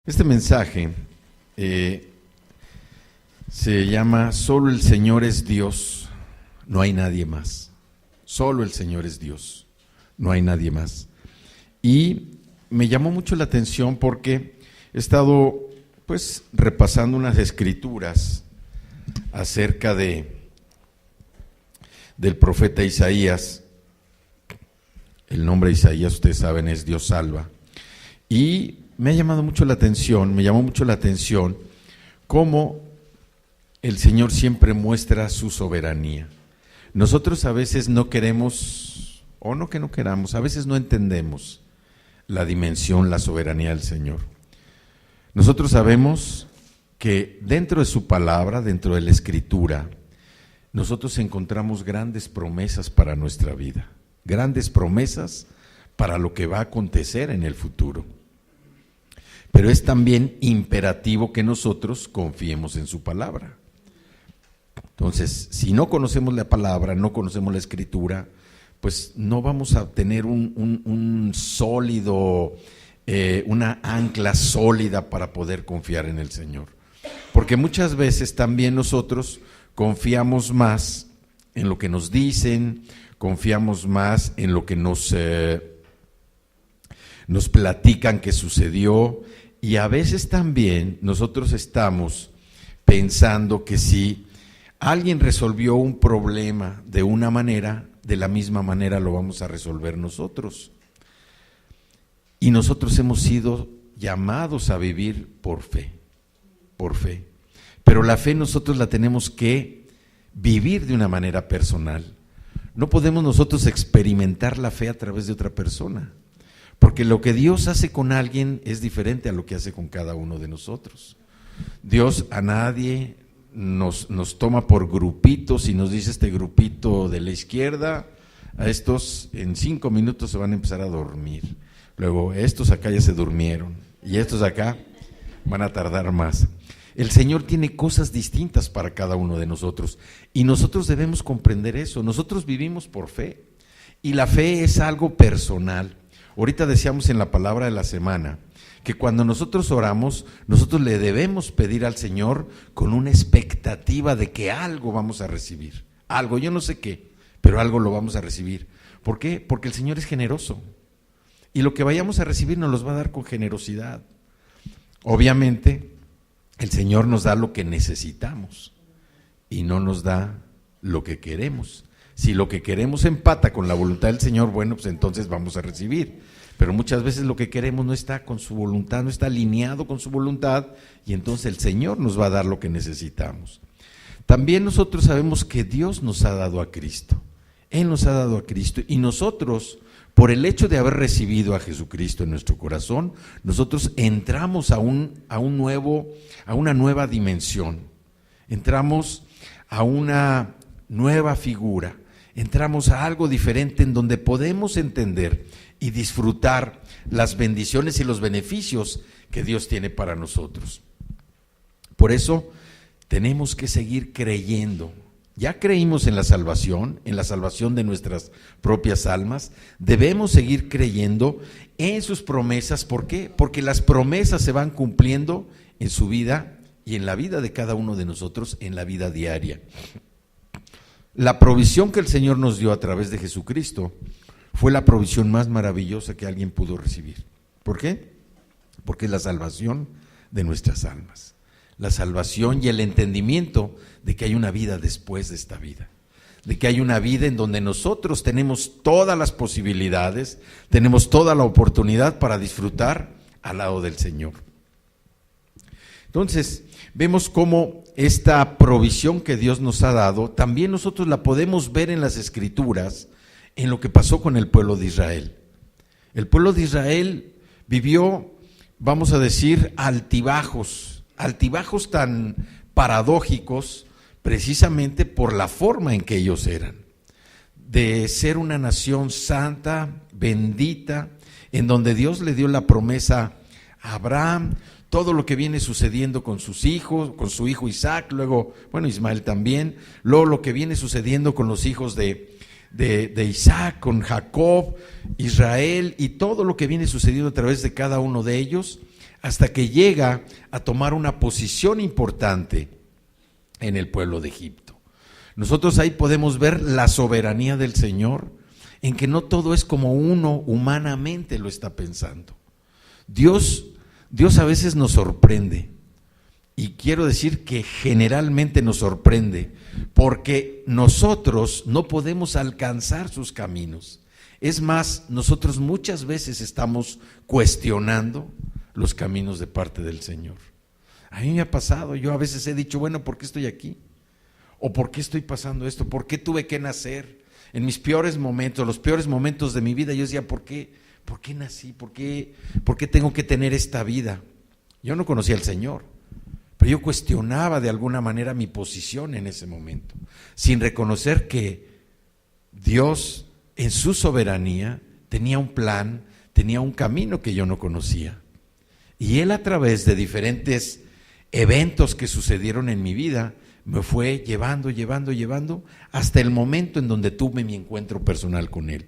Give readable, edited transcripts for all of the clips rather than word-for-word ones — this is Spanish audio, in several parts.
Este mensaje se llama Solo el Señor es Dios, no hay nadie más. Solo el Señor es Dios, no hay nadie más. Y me llamó mucho la atención porque he estado repasando unas escrituras acerca del profeta Isaías. El nombre de Isaías, ustedes saben, es Dios salva. Y me llamó mucho la atención cómo el Señor siempre muestra su soberanía. Nosotros a veces no queremos, o no que no queramos, a veces no entendemos la dimensión, la soberanía del Señor. Nosotros sabemos que dentro de su palabra, dentro de la Escritura, nosotros encontramos grandes promesas para nuestra vida, grandes promesas para lo que va a acontecer en el futuro. Pero es también imperativo que nosotros confiemos en su palabra. Entonces, si no conocemos la palabra, no conocemos la Escritura, pues no vamos a tener un sólido, una ancla sólida para poder confiar en el Señor. Porque muchas veces también nosotros confiamos más en lo que nos dicen, confiamos más en lo que nos platican que sucedió, y a veces también nosotros estamos pensando que si alguien resolvió un problema de una manera, de la misma manera lo vamos a resolver nosotros. Y nosotros hemos sido llamados a vivir por fe. Pero la fe nosotros la tenemos que vivir de una manera personal. No podemos nosotros experimentar la fe a través de otra persona, porque lo que Dios hace con alguien es diferente a lo que hace con cada uno de nosotros. Dios a nadie nos toma por grupitos y nos dice: este grupito de la izquierda, a estos en 5 minutos se van a empezar a dormir. Luego estos acá ya se durmieron y estos acá van a tardar más. El Señor tiene cosas distintas para cada uno de nosotros y nosotros debemos comprender eso. Nosotros vivimos por fe y la fe es algo personal. Ahorita decíamos en la palabra de la semana que cuando nosotros oramos, nosotros le debemos pedir al Señor con una expectativa de que algo vamos a recibir. Algo, yo no sé qué, pero algo lo vamos a recibir. ¿Por qué? Porque el Señor es generoso y lo que vayamos a recibir nos los va a dar con generosidad. Obviamente, el Señor nos da lo que necesitamos y no nos da lo que queremos. Si lo que queremos empata con la voluntad del Señor, bueno, pues entonces vamos a recibir. Pero muchas veces lo que queremos no está con su voluntad, no está alineado con su voluntad, y entonces el Señor nos va a dar lo que necesitamos. También nosotros sabemos que Dios nos ha dado a Cristo. Él nos ha dado a Cristo, y nosotros, por el hecho de haber recibido a Jesucristo en nuestro corazón, nosotros entramos a una nueva dimensión. Entramos a una nueva figura. Entramos a algo diferente en donde podemos entender y disfrutar las bendiciones y los beneficios que Dios tiene para nosotros. Por eso tenemos que seguir creyendo. Ya creímos en la salvación de nuestras propias almas. Debemos seguir creyendo en sus promesas. ¿Por qué? Porque las promesas se van cumpliendo en su vida y en la vida de cada uno de nosotros, en la vida diaria. La provisión que el Señor nos dio a través de Jesucristo fue la provisión más maravillosa que alguien pudo recibir. ¿Por qué? Porque es la salvación de nuestras almas. La salvación y el entendimiento de que hay una vida después de esta vida. De que hay una vida en donde nosotros tenemos todas las posibilidades, tenemos toda la oportunidad para disfrutar al lado del Señor. Entonces, vemos cómo esta provisión que Dios nos ha dado, también nosotros la podemos ver en las Escrituras, en lo que pasó con el pueblo de Israel. El pueblo de Israel vivió, vamos a decir, altibajos tan paradójicos, precisamente por la forma en que ellos eran. De ser una nación santa, bendita, en donde Dios le dio la promesa a Abraham, todo lo que viene sucediendo con sus hijos, con su hijo Isaac, luego, Ismael también, luego lo que viene sucediendo con los hijos de Isaac, con Jacob, Israel, y todo lo que viene sucediendo a través de cada uno de ellos, hasta que llega a tomar una posición importante en el pueblo de Egipto. Nosotros ahí podemos ver la soberanía del Señor, en que no todo es como uno humanamente lo está pensando. Dios a veces nos sorprende, y quiero decir que generalmente nos sorprende, porque nosotros no podemos alcanzar sus caminos. Es más, nosotros muchas veces estamos cuestionando los caminos de parte del Señor. A mí me ha pasado, yo a veces he dicho, bueno, ¿por qué estoy aquí? ¿O por qué estoy pasando esto? ¿Por qué tuve que nacer? En mis peores momentos, los peores momentos de mi vida, yo decía, ¿por qué nací? ¿Por qué tengo que tener esta vida? Yo no conocía al Señor, pero yo cuestionaba de alguna manera mi posición en ese momento, sin reconocer que Dios en su soberanía tenía un plan, tenía un camino que yo no conocía. Y Él, a través de diferentes eventos que sucedieron en mi vida, me fue llevando hasta el momento en donde tuve mi encuentro personal con Él.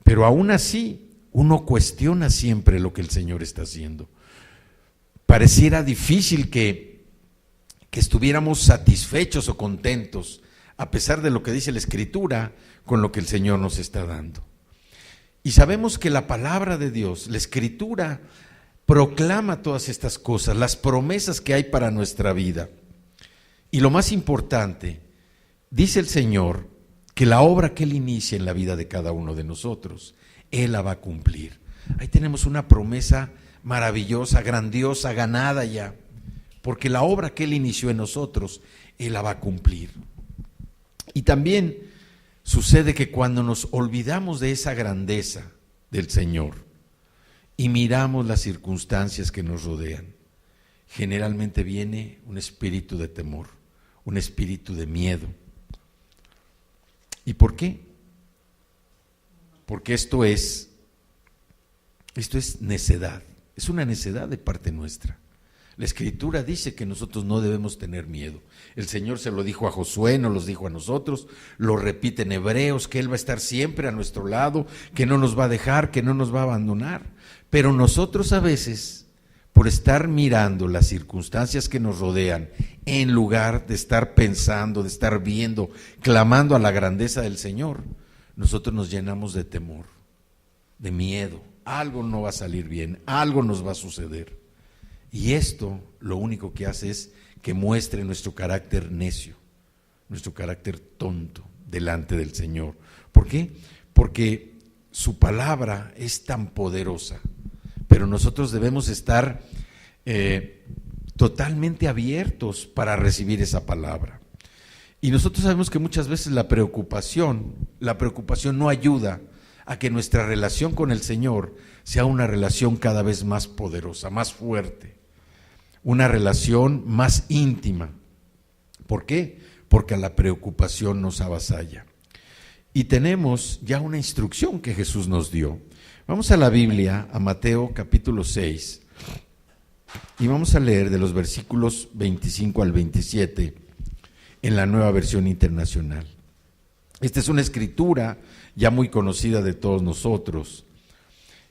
Pero aún así, uno cuestiona siempre lo que el Señor está haciendo. Pareciera difícil que estuviéramos satisfechos o contentos, a pesar de lo que dice la Escritura, con lo que el Señor nos está dando. Y sabemos que la palabra de Dios, la Escritura, proclama todas estas cosas, las promesas que hay para nuestra vida. Y lo más importante, dice el Señor que la obra que Él inicia en la vida de cada uno de nosotros, Él la va a cumplir. Ahí tenemos una promesa maravillosa, grandiosa, ganada ya, porque la obra que Él inició en nosotros, Él la va a cumplir. Y también sucede que cuando nos olvidamos de esa grandeza del Señor y miramos las circunstancias que nos rodean, generalmente viene un espíritu de temor, un espíritu de miedo. ¿Y por qué? Porque esto es necedad, es una necedad de parte nuestra. La Escritura dice que nosotros no debemos tener miedo. El Señor se lo dijo a Josué, nos lo dijo a nosotros, lo repite en Hebreos, que Él va a estar siempre a nuestro lado, que no nos va a dejar, que no nos va a abandonar. Pero nosotros a veces, por estar mirando las circunstancias que nos rodean, en lugar de estar pensando, de estar viendo, clamando a la grandeza del Señor, nosotros nos llenamos de temor, de miedo. Algo no va a salir bien, algo nos va a suceder. Y esto lo único que hace es que muestre nuestro carácter necio, nuestro carácter tonto delante del Señor. ¿Por qué? Porque su palabra es tan poderosa, pero nosotros debemos estar totalmente abiertos para recibir esa palabra. Y nosotros sabemos que muchas veces la preocupación no ayuda a que nuestra relación con el Señor sea una relación cada vez más poderosa, más fuerte, una relación más íntima. ¿Por qué? Porque la preocupación nos avasalla. Y tenemos ya una instrucción que Jesús nos dio. Vamos a la Biblia, a Mateo capítulo 6, y vamos a leer de los versículos 25 al 27 en la Nueva Versión Internacional. Esta es una escritura ya muy conocida de todos nosotros,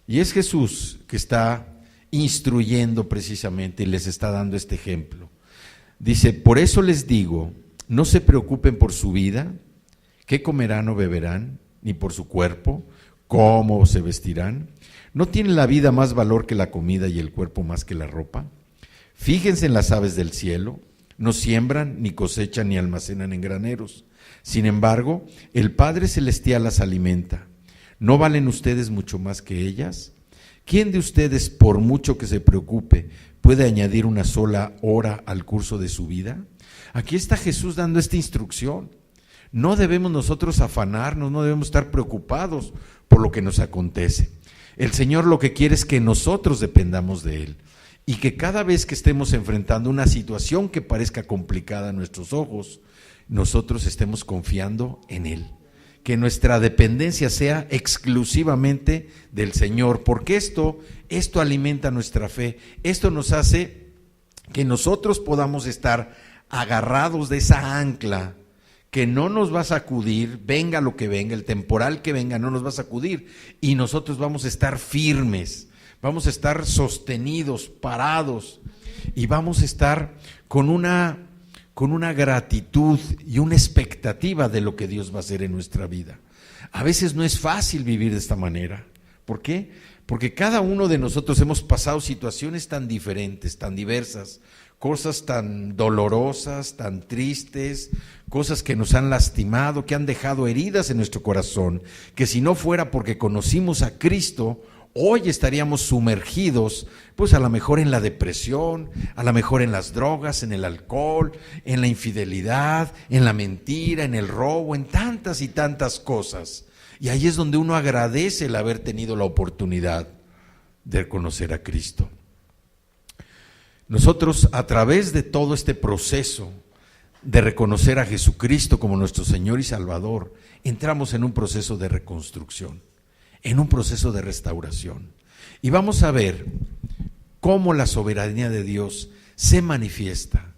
y es Jesús que está instruyendo precisamente y les está dando este ejemplo. Dice: por eso les digo, no se preocupen por su vida, qué comerán o beberán, ni por su cuerpo, cómo se vestirán. ¿No tiene la vida más valor que la comida y el cuerpo más que la ropa? Fíjense en las aves del cielo, no siembran, ni cosechan, ni almacenan en graneros. Sin embargo, el Padre Celestial las alimenta. ¿No valen ustedes mucho más que ellas? ¿Quién de ustedes, por mucho que se preocupe, puede añadir una sola hora al curso de su vida? Aquí está Jesús dando esta instrucción. No debemos nosotros afanarnos, no debemos estar preocupados por lo que nos acontece. El Señor lo que quiere es que nosotros dependamos de Él, y que cada vez que estemos enfrentando una situación que parezca complicada a nuestros ojos, nosotros estemos confiando en Él. Que nuestra dependencia sea exclusivamente del Señor, porque esto alimenta nuestra fe. Esto nos hace que nosotros podamos estar agarrados de esa ancla que no nos va a sacudir, venga lo que venga, el temporal que venga no nos va a sacudir, y nosotros vamos a estar firmes, vamos a estar sostenidos, parados, y vamos a estar con una gratitud y una expectativa de lo que Dios va a hacer en nuestra vida. A veces no es fácil vivir de esta manera. ¿Por qué? Porque cada uno de nosotros hemos pasado situaciones tan diferentes, tan diversas, cosas tan dolorosas, tan tristes, cosas que nos han lastimado, que han dejado heridas en nuestro corazón, que si no fuera porque conocimos a Cristo, hoy estaríamos sumergidos, pues a lo mejor en la depresión, a lo mejor en las drogas, en el alcohol, en la infidelidad, en la mentira, en el robo, en tantas y tantas cosas. Y ahí es donde uno agradece el haber tenido la oportunidad de conocer a Cristo. Nosotros, a través de todo este proceso de reconocer a Jesucristo como nuestro Señor y Salvador, entramos en un proceso de reconstrucción, en un proceso de restauración. Y vamos a ver cómo la soberanía de Dios se manifiesta,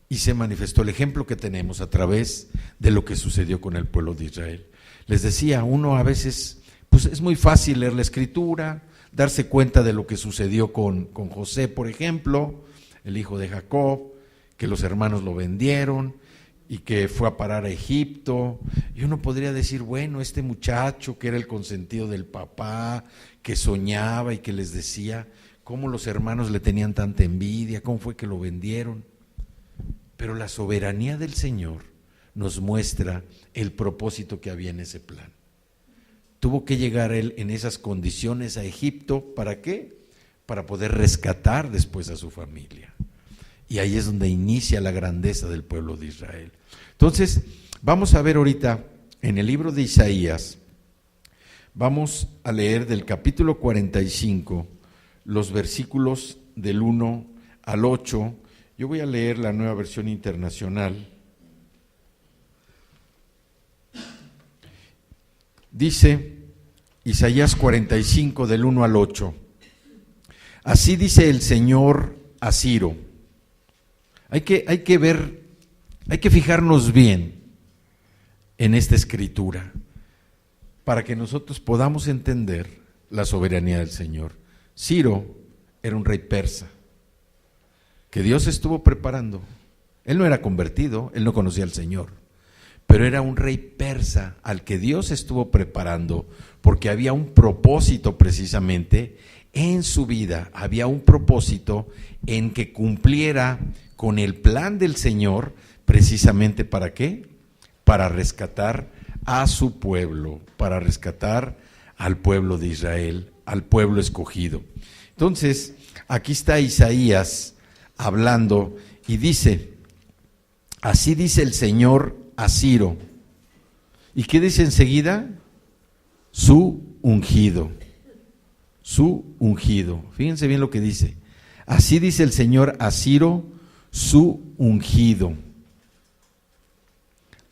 y se manifestó el ejemplo que tenemos a través de lo que sucedió con el pueblo de Israel. Les decía, uno a veces, pues es muy fácil leer la Escritura, darse cuenta de lo que sucedió con José, por ejemplo, el hijo de Jacob, que los hermanos lo vendieron y que fue a parar a Egipto. Y uno podría decir, bueno, este muchacho que era el consentido del papá, que soñaba y que les decía cómo los hermanos le tenían tanta envidia, cómo fue que lo vendieron. Pero la soberanía del Señor nos muestra el propósito que había en ese plan. Tuvo que llegar él en esas condiciones a Egipto, ¿para qué? Para poder rescatar después a su familia. Y ahí es donde inicia la grandeza del pueblo de Israel. Entonces, vamos a ver ahorita en el libro de Isaías, vamos a leer del capítulo 45, los versículos del 1 al 8. Yo voy a leer la Nueva Versión Internacional. Dice Isaías 45 del 1 al 8. Así dice el Señor a Ciro. Hay que ver, hay que fijarnos bien en esta escritura para que nosotros podamos entender la soberanía del Señor. Ciro era un rey persa que Dios estuvo preparando. Él no era convertido, él no conocía al Señor, pero era un rey persa al que Dios estuvo preparando porque había un propósito precisamente en su vida, había un propósito en que cumpliera con el plan del Señor, precisamente ¿para qué? Para rescatar a su pueblo, para rescatar al pueblo de Israel, al pueblo escogido. Entonces, aquí está Isaías hablando y dice, así dice el Señor a Ciro. ¿Y qué dice enseguida? Su ungido. Su ungido. Fíjense bien lo que dice. Así dice el Señor a Ciro, su ungido,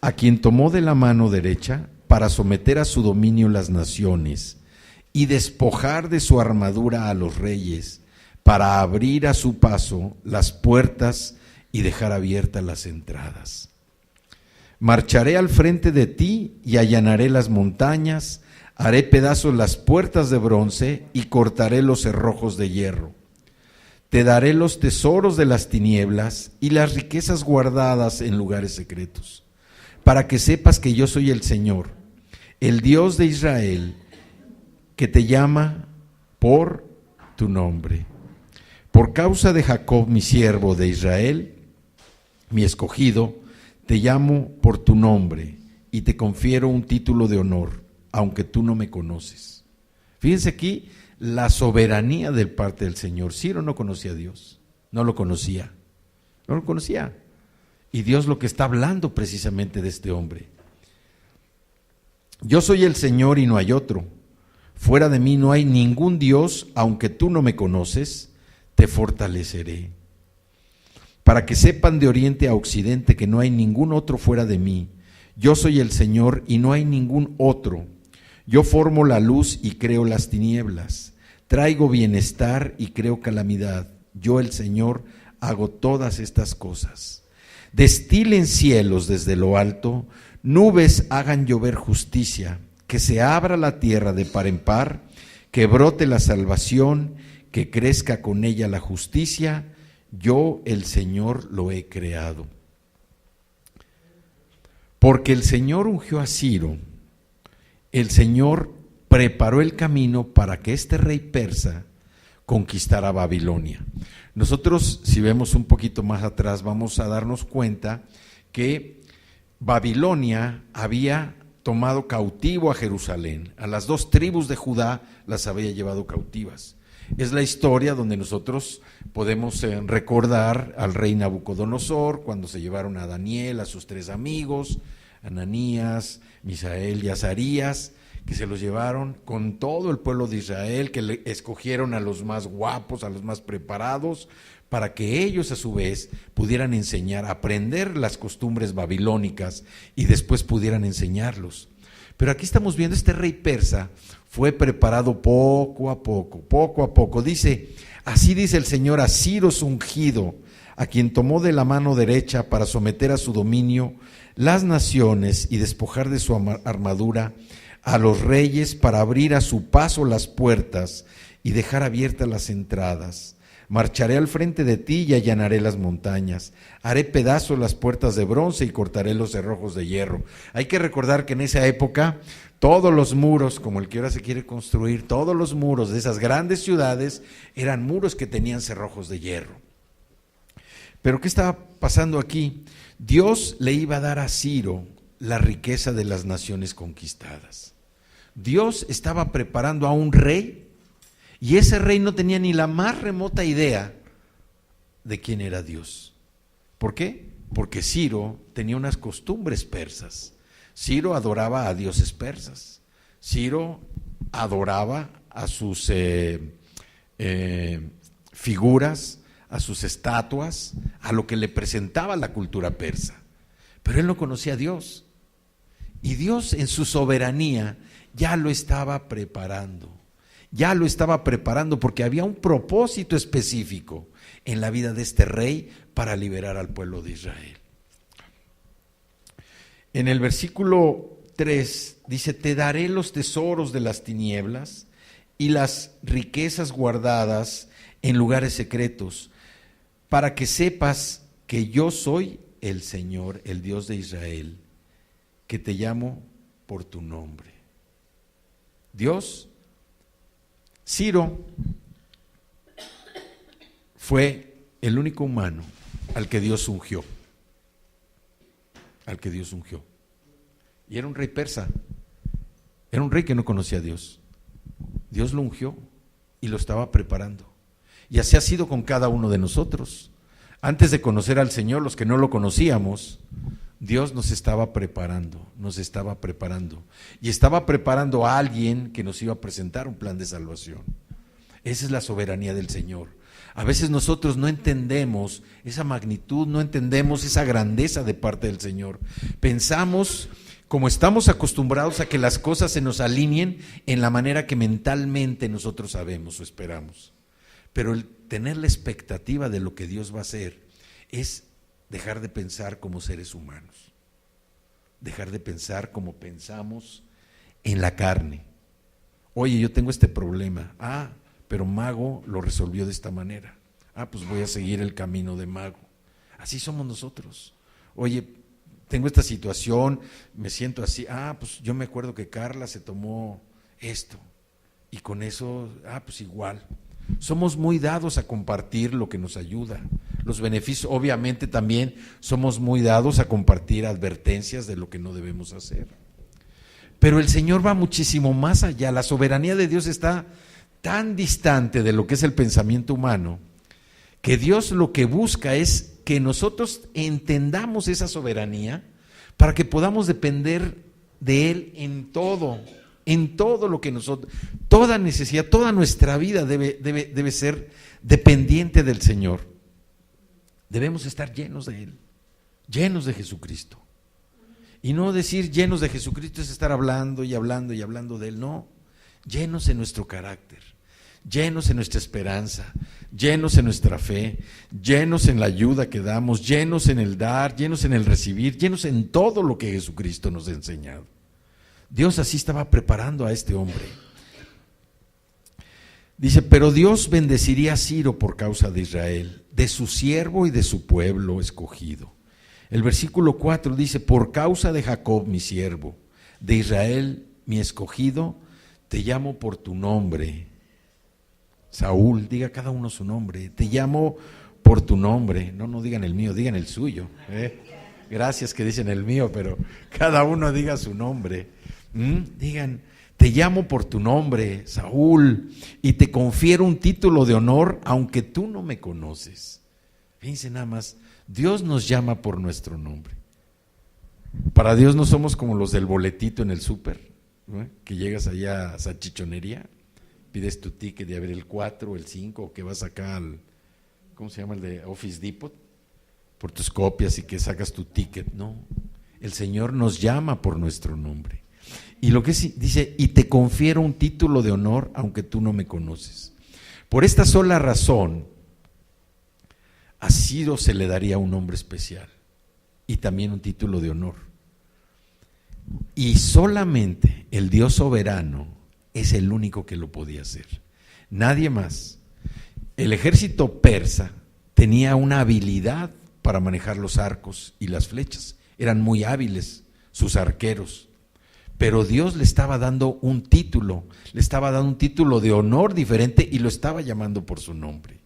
a quien tomó de la mano derecha para someter a su dominio las naciones y despojar de su armadura a los reyes, para abrir a su paso las puertas y dejar abiertas las entradas. Marcharé al frente de ti y allanaré las montañas, haré pedazos las puertas de bronce y cortaré los cerrojos de hierro. Te daré los tesoros de las tinieblas y las riquezas guardadas en lugares secretos, para que sepas que yo soy el Señor, el Dios de Israel, que te llama por tu nombre. Por causa de Jacob, mi siervo, de Israel, mi escogido, te llamo por tu nombre y te confiero un título de honor, aunque tú no me conoces. Fíjense aquí la soberanía del parte del Señor. Ciro no conocía a Dios, no lo conocía. Y Dios lo que está hablando precisamente de este hombre. Yo soy el Señor y no hay otro. Fuera de mí no hay ningún Dios, aunque tú no me conoces, te fortaleceré. Para que sepan de oriente a occidente que no hay ningún otro fuera de mí. Yo soy el Señor y no hay ningún otro. Yo formo la luz y creo las tinieblas. Traigo bienestar y creo calamidad. Yo, el Señor, hago todas estas cosas. Destilen cielos desde lo alto, nubes hagan llover justicia, que se abra la tierra de par en par, que brote la salvación, que crezca con ella la justicia. Yo, el Señor, lo he creado. Porque el Señor ungió a Ciro, el Señor preparó el camino para que este rey persa conquistara Babilonia. Nosotros, si vemos un poquito más atrás, vamos a darnos cuenta que Babilonia había tomado cautivo a Jerusalén. A las 2 tribus de Judá las había llevado cautivas. Es la historia donde nosotros podemos recordar al rey Nabucodonosor, cuando se llevaron a Daniel, a sus 3 amigos, Ananías, Misael y Azarías, que se los llevaron con todo el pueblo de Israel, que le escogieron a los más guapos, a los más preparados, para que ellos a su vez pudieran enseñar, aprender las costumbres babilónicas y después pudieran enseñarlos. Pero aquí estamos viendo, este rey persa fue preparado poco a poco. Dice, así dice el Señor a Ciro su ungido, a quien tomó de la mano derecha para someter a su dominio las naciones y despojar de su armadura a los reyes, para abrir a su paso las puertas y dejar abiertas las entradas. Marcharé al frente de ti y allanaré las montañas. Haré pedazos las puertas de bronce y cortaré los cerrojos de hierro. Hay que recordar que en esa época todos los muros, como el que ahora se quiere construir, todos los muros de esas grandes ciudades eran muros que tenían cerrojos de hierro. Pero ¿qué estaba pasando aquí? Dios le iba a dar a Ciro la riqueza de las naciones conquistadas. Dios estaba preparando a un rey, y ese rey no tenía ni la más remota idea de quién era Dios. ¿Por qué? Porque Ciro tenía unas costumbres persas. Ciro adoraba a dioses persas. Ciro adoraba a sus figuras, a sus estatuas, a lo que le presentaba la cultura persa. Pero él no conocía a Dios. Y Dios en su soberanía ya lo estaba preparando. Ya lo estaba preparando porque había un propósito específico en la vida de este rey para liberar al pueblo de Israel. En el versículo 3 dice, te daré los tesoros de las tinieblas y las riquezas guardadas en lugares secretos, para que sepas que yo soy el Señor, el Dios de Israel, que te llamo por tu nombre. Ciro fue el único humano al que Dios ungió. Y era un rey persa. Era un rey que no conocía a Dios. Dios lo ungió y lo estaba preparando. Y así ha sido con cada uno de nosotros. Antes de conocer al Señor, los que no lo conocíamos, Dios nos estaba preparando. Y estaba preparando a alguien que nos iba a presentar un plan de salvación. Esa es la soberanía del Señor. A veces nosotros no entendemos esa magnitud, no entendemos esa grandeza de parte del Señor. Pensamos, como estamos acostumbrados a que las cosas se nos alineen en la manera que mentalmente nosotros sabemos o esperamos. Pero el tener la expectativa de lo que Dios va a hacer es dejar de pensar como seres humanos, dejar de pensar como pensamos en la carne. Oye, yo tengo este problema, pero Mago lo resolvió de esta manera, pues voy a seguir el camino de Mago. Así somos nosotros. Oye, tengo esta situación, me siento así, pues yo me acuerdo que Carla se tomó esto, y con eso, pues igual. Somos muy dados a compartir lo que nos ayuda, los beneficios. Obviamente también somos muy dados a compartir advertencias de lo que no debemos hacer. Pero el Señor va muchísimo más allá. La soberanía de Dios está tan distante de lo que es el pensamiento humano, que Dios lo que busca es que nosotros entendamos esa soberanía para que podamos depender de Él en todo lo que nosotros, toda necesidad, toda nuestra vida debe ser dependiente del Señor. Debemos estar llenos de Él, llenos de Jesucristo. Y no decir llenos de Jesucristo es estar hablando y hablando y hablando de Él, no. Llenos en nuestro carácter, llenos en nuestra esperanza, llenos en nuestra fe, llenos en la ayuda que damos, llenos en el dar, llenos en el recibir, llenos en todo lo que Jesucristo nos ha enseñado. Dios así estaba preparando a este hombre. Dice, pero Dios bendeciría a Ciro por causa de Israel, de su siervo y de su pueblo escogido. El versículo 4 dice, por causa de Jacob mi siervo, de Israel mi escogido, te llamo por tu nombre. Saúl, diga cada uno su nombre, te llamo por tu nombre. No digan el mío, digan el suyo. Gracias que dicen el mío, pero cada uno diga su nombre. Digan, te llamo por tu nombre, Saúl, y te confiero un título de honor, aunque tú no me conoces. Fíjense nada más, Dios nos llama por nuestro nombre. Para Dios no somos como los del boletito en el súper, ¿no? Que llegas allá a salchichonería, pides tu ticket de a ver el 4 o el 5, o que vas acá al, ¿cómo se llama? El de Office Depot, por tus copias y que sacas tu ticket. No, el Señor nos llama por nuestro nombre. Y lo que dice, y te confiero un título de honor, aunque tú no me conoces. Por esta sola razón, a Ciro se le daría un nombre especial y también un título de honor. Y solamente el Dios soberano es el único que lo podía hacer. Nadie más. El ejército persa tenía una habilidad para manejar los arcos y las flechas. Eran muy hábiles sus arqueros. Pero Dios le estaba dando un título, de honor diferente y lo estaba llamando por su nombre.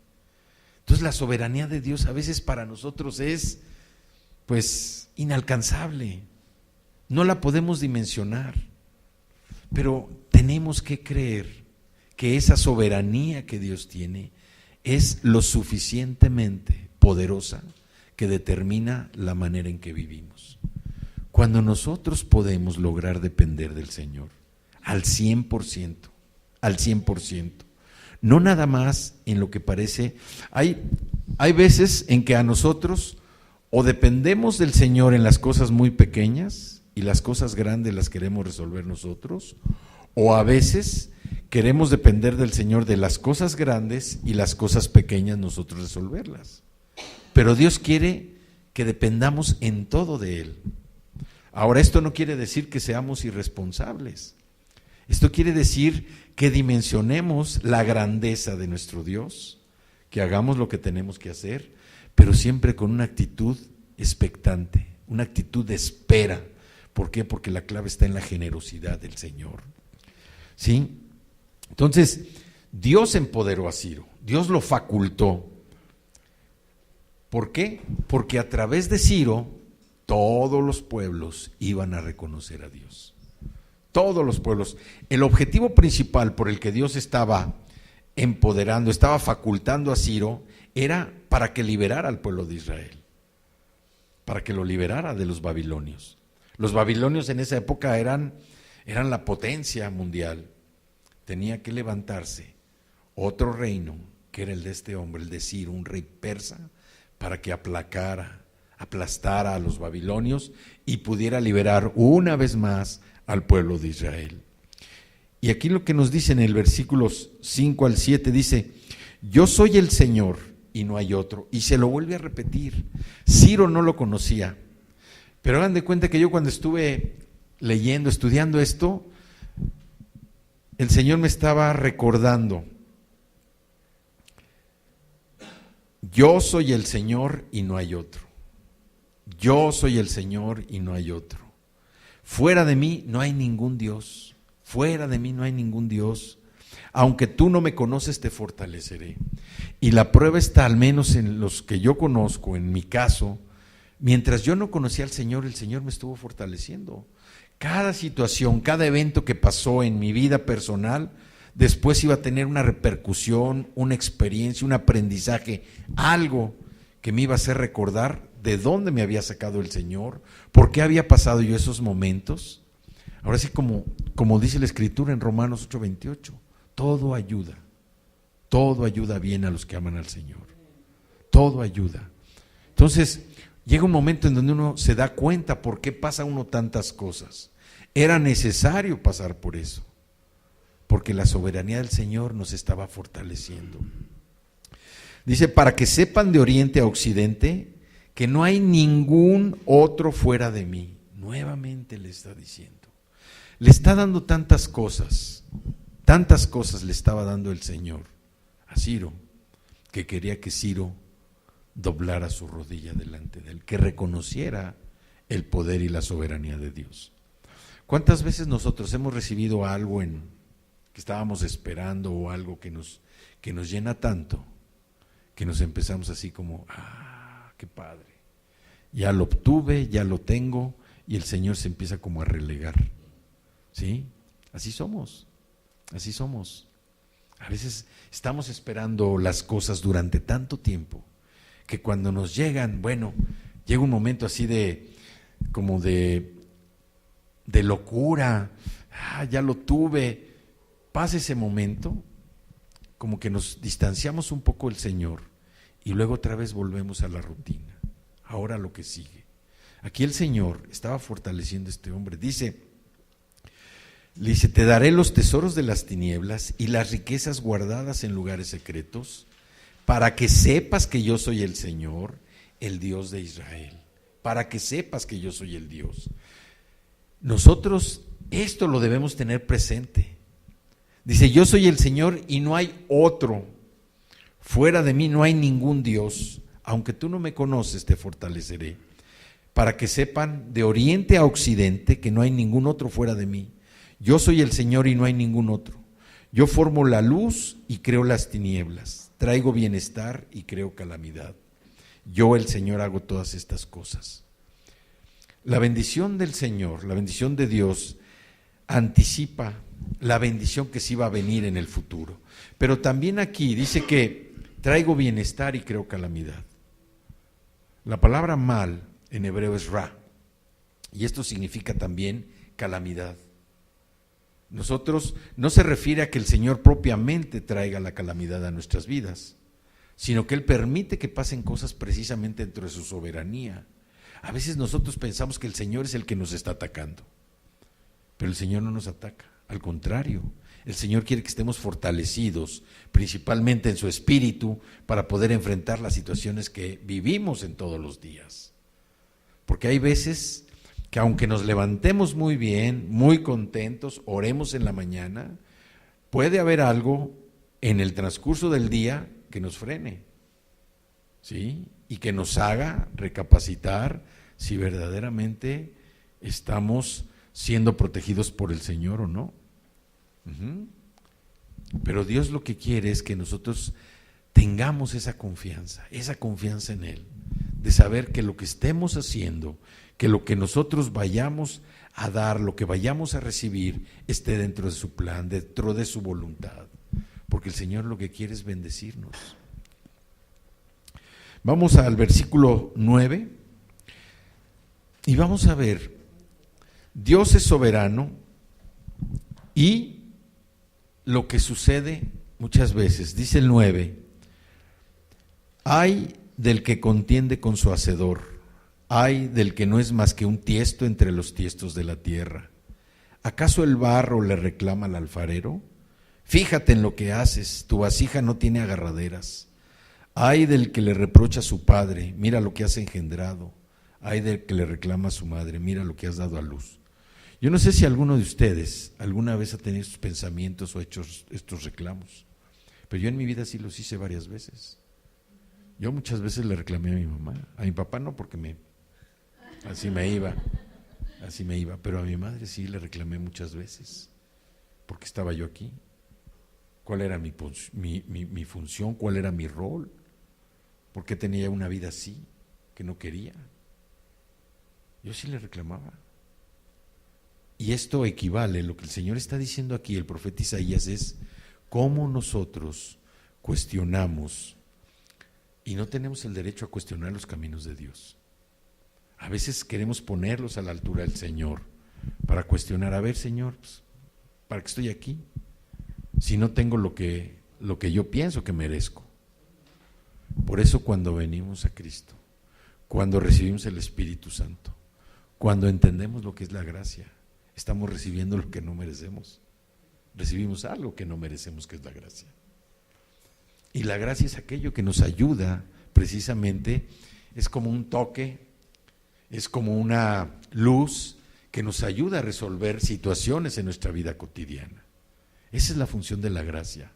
Entonces la soberanía de Dios a veces para nosotros es pues inalcanzable, no la podemos dimensionar, pero tenemos que creer que esa soberanía que Dios tiene es lo suficientemente poderosa que determina la manera en que vivimos. Cuando nosotros podemos lograr depender del Señor al 100%, no nada más en lo que parece. Hay veces en que a nosotros o dependemos del Señor en las cosas muy pequeñas y las cosas grandes las queremos resolver nosotros, o a veces queremos depender del Señor de las cosas grandes y las cosas pequeñas nosotros resolverlas. Pero Dios quiere que dependamos en todo de Él. Ahora, esto no quiere decir que seamos irresponsables. Esto quiere decir que dimensionemos la grandeza de nuestro Dios, que hagamos lo que tenemos que hacer, pero siempre con una actitud expectante, una actitud de espera. ¿Por qué? Porque la clave está en la generosidad del Señor. ¿Sí? Entonces, Dios empoderó a Ciro, Dios lo facultó. ¿Por qué? Porque a través de Ciro todos los pueblos iban a reconocer a Dios. Todos los pueblos. El objetivo principal por el que Dios estaba empoderando, estaba facultando a Ciro, era para que liberara al pueblo de Israel, para que lo liberara de los babilonios. Los babilonios en esa época eran la potencia mundial. Tenía que levantarse otro reino, que era el de este hombre, el de Ciro, un rey persa, para que aplastara a los babilonios y pudiera liberar una vez más al pueblo de Israel. Y aquí lo que nos dice en el versículos 5 al 7 dice, yo soy el Señor y no hay otro. Y se lo vuelve a repetir. Ciro no lo conocía, pero hagan de cuenta que yo cuando estuve leyendo, estudiando esto, el Señor me estaba recordando, yo soy el Señor y no hay otro. Yo soy el Señor y no hay otro. Fuera de mí no hay ningún Dios. Fuera de mí no hay ningún Dios. Aunque tú no me conoces, te fortaleceré. Y la prueba está, al menos en los que yo conozco, en mi caso, mientras yo no conocía al Señor, el Señor me estuvo fortaleciendo. Cada situación, cada evento que pasó en mi vida personal, después iba a tener una repercusión, una experiencia, un aprendizaje, algo que me iba a hacer recordar de dónde me había sacado el Señor, por qué había pasado yo esos momentos. Ahora sí, como dice la Escritura en Romanos 8:28, todo ayuda bien a los que aman al Señor, todo ayuda. Entonces, llega un momento en donde uno se da cuenta por qué pasa uno tantas cosas. Era necesario pasar por eso, porque la soberanía del Señor nos estaba fortaleciendo. Dice, para que sepan de oriente a occidente que no hay ningún otro fuera de mí. Nuevamente le está diciendo. Le está dando tantas cosas Tantas cosas le estaba dando el Señor a Ciro, que quería que Ciro doblara su rodilla delante de él, que reconociera el poder y la soberanía de Dios. ¿Cuántas veces nosotros hemos recibido algo que estábamos esperando o algo que nos llena tanto, que nos empezamos así como, qué padre, ya lo obtuve, ya lo tengo, y el Señor se empieza como a relegar? ¿Sí? Así somos. A veces estamos esperando las cosas durante tanto tiempo, que cuando nos llegan, llega un momento así como de locura, ya lo tuve. Pasa ese momento, como que nos distanciamos un poco del Señor y luego otra vez volvemos a la rutina. Ahora lo que sigue. Aquí el Señor estaba fortaleciendo a este hombre. Le dice, te daré los tesoros de las tinieblas y las riquezas guardadas en lugares secretos, para que sepas que yo soy el Señor, el Dios de Israel. Para que sepas que yo soy el Dios. Nosotros esto lo debemos tener presente. Dice, yo soy el Señor y no hay otro. Fuera de mí no hay ningún Dios. Aunque tú no me conoces, te fortaleceré. Para que sepan de oriente a occidente que no hay ningún otro fuera de mí. Yo soy el Señor y no hay ningún otro. Yo formo la luz y creo las tinieblas. Traigo bienestar y creo calamidad. Yo, el Señor, hago todas estas cosas. La bendición del Señor, la bendición de Dios, anticipa la bendición que sí va a venir en el futuro. Pero también aquí dice que traigo bienestar y creo calamidad. La palabra mal en hebreo es ra, y esto significa también calamidad. Nosotros, no se refiere a que el Señor propiamente traiga la calamidad a nuestras vidas, sino que Él permite que pasen cosas precisamente dentro de su soberanía. A veces nosotros pensamos que el Señor es el que nos está atacando, pero el Señor no nos ataca, al contrario, el Señor quiere que estemos fortalecidos, principalmente en su espíritu, para poder enfrentar las situaciones que vivimos en todos los días. Porque hay veces que aunque nos levantemos muy bien, muy contentos, oremos en la mañana, puede haber algo en el transcurso del día que nos frene, ¿sí? Y que nos haga recapacitar si verdaderamente estamos siendo protegidos por el Señor o no. Pero Dios lo que quiere es que nosotros tengamos esa confianza en Él, de saber que lo que estemos haciendo, que lo que nosotros vayamos a dar, lo que vayamos a recibir, esté dentro de su plan, dentro de su voluntad, porque el Señor lo que quiere es bendecirnos. Vamos al versículo 9 y vamos a ver, Dios es soberano y lo que sucede muchas veces, dice el 9, ay del que contiende con su hacedor, ay del que no es más que un tiesto entre los tiestos de la tierra. ¿Acaso el barro le reclama al alfarero? Fíjate en lo que haces, tu vasija no tiene agarraderas. Ay del que le reprocha a su padre, mira lo que has engendrado. Ay del que le reclama a su madre, mira lo que has dado a luz. Yo no sé si alguno de ustedes alguna vez ha tenido estos pensamientos o hecho estos reclamos, pero yo en mi vida sí los hice varias veces. Yo muchas veces le reclamé a mi mamá, a mi papá no, porque así me iba, pero a mi madre sí le reclamé muchas veces, porque estaba yo aquí. ¿Cuál era mi función? ¿Cuál era mi rol? ¿Por qué tenía una vida así, que no quería? Yo sí le reclamaba. Y esto equivale, lo que el Señor está diciendo aquí, el profeta Isaías, es cómo nosotros cuestionamos y no tenemos el derecho a cuestionar los caminos de Dios. A veces queremos ponerlos a la altura del Señor para cuestionar, a ver, Señor, pues, ¿para qué estoy aquí? Si no tengo lo que yo pienso que merezco. Por eso cuando venimos a Cristo, cuando recibimos el Espíritu Santo, cuando entendemos lo que es la gracia, estamos recibiendo lo que no merecemos. Recibimos algo que no merecemos, que es la gracia. Y la gracia es aquello que nos ayuda precisamente, es como un toque, es como una luz que nos ayuda a resolver situaciones en nuestra vida cotidiana. Esa es la función de la gracia.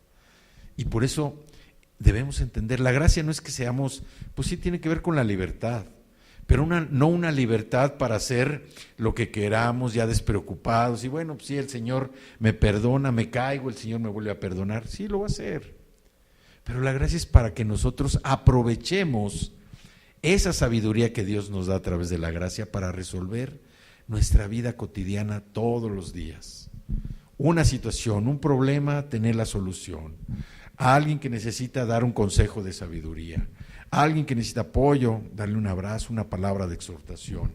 Y por eso debemos entender, la gracia no es que seamos, pues sí tiene que ver con la libertad, pero no una libertad para hacer lo que queramos ya despreocupados y bueno, pues sí, el Señor me perdona, me caigo, el Señor me vuelve a perdonar, sí lo va a hacer. Pero la gracia es para que nosotros aprovechemos esa sabiduría que Dios nos da a través de la gracia para resolver nuestra vida cotidiana todos los días. Una situación, un problema, tener la solución. A alguien que necesita dar un consejo de sabiduría. A alguien que necesita apoyo, darle un abrazo, una palabra de exhortación.